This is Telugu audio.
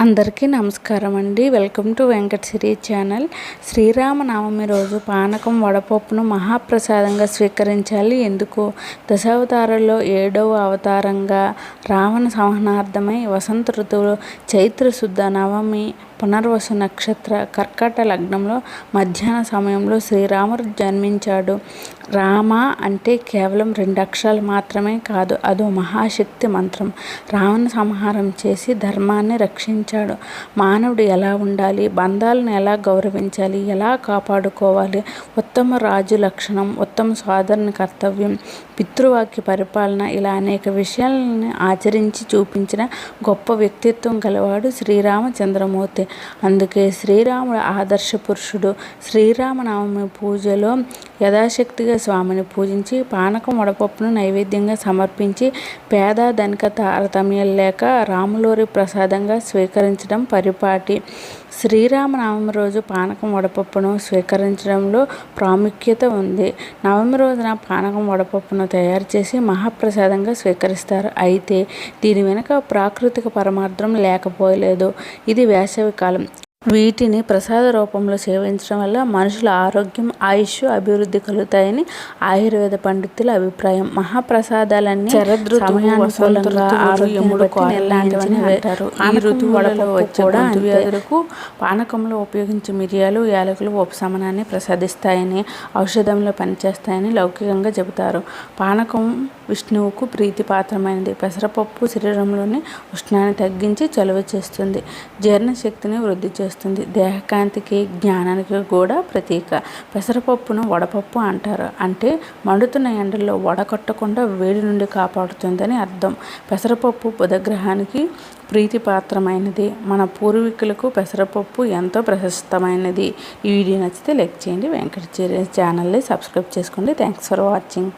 అందరికీ నమస్కారం అండి. Welcome to Venkat Siri channel. Sri Rama Navami రోజు పానకం వడపప్పును మహాప్రసాదంగా స్వీకరించాలి. ఎందుకు? దశావతారాల్లో 7వ అవతారంగా రావణ సంహరణార్థమై వసంత ఋతువులో చైత్రశుద్ధ నవమి పునర్వసు నక్షత్ర కర్కాట లగ్నంలో మధ్యాహ్న సమయంలో శ్రీరాముడు జన్మించాడు. రామ అంటే కేవలం 2 అక్షరాలు మాత్రమే కాదు, అదో మహాశక్తి మంత్రం. రావణ సంహారం చేసి ధర్మాన్ని రక్షించాడు. మానవుడు ఎలా ఉండాలి, బంధాలను ఎలా గౌరవించాలి, ఎలా కాపాడుకోవాలి, ఉత్తమ రాజు లక్షణం, ఉత్తమ సోదరుని కర్తవ్యం, పితృవాక్య పరిపాలన, ఇలా అనేక విషయాలను ఆచరించి చూపించిన గొప్ప వ్యక్తిత్వం గలవాడు శ్రీరామచంద్రమూర్తి. అందుకే శ్రీరాముడు ఆదర్శ పురుషుడు. శ్రీరామనవమి పూజలో యథాశక్తిగా స్వామిని పూజించి పానకం వడపప్పును నైవేద్యంగా సమర్పించి పేద ధనిక తారతమ్యం లేక రాములోరి ప్రసాదంగా స్వీకరించడం పరిపాటి. శ్రీరామనవమి రోజు పానకం వడపప్పును స్వీకరించడంలో ప్రాముఖ్యత ఉంది. నవమి రోజున పానకం వడపప్పును తయారు చేసి మహాప్రసాదంగా స్వీకరిస్తారు. అయితే దీని వెనుక ప్రాకృతిక పరమార్థం లేకపోలేదు. ఇది వేసవి కాలం. వీటిని ప్రసాద రూపంలో సేవించడం వల్ల మనుషుల ఆరోగ్యం, ఆయుష్ అభివృద్ధి కలుగుతాయని ఆయుర్వేద పండితుల అభిప్రాయం. మహాప్రసాదాలన్నీ సమయానుకూలంగా వ్యాధులకు పానకంలో ఉపయోగించే మిరియాలు, యాలకులు ఉపశమనాన్ని ప్రసాదిస్తాయని, ఔషధంలో పనిచేస్తాయని లౌకికంగా చెబుతారు. పానకం విష్ణువుకు ప్రీతిపాత్రమైనది. పెసరపప్పు శరీరంలోని ఉష్ణాన్ని తగ్గించి చలువ చేస్తుంది, జీర్ణశక్తిని వృద్ధి చేస్తుంది, దేహకాంతికి జ్ఞానానికి కూడా ప్రతీక. పెసరపప్పును వడపప్పు అంటారు. అంటే మండుతున్న ఎండల్లో వడకట్టకుండా వేడి నుండి కాపాడుతుందని అర్థం. పెసరపప్పు బుధగ్రహానికి ప్రీతిపాత్రమైనది. మన పూర్వీకులకు పెసరపప్పు ఎంతో ప్రశస్తమైనది. ఈ వీడియో నచ్చితే లైక్ చేయండి. వెంకట ఛానల్ని సబ్స్క్రైబ్ చేసుకోండి. Thanks for watching.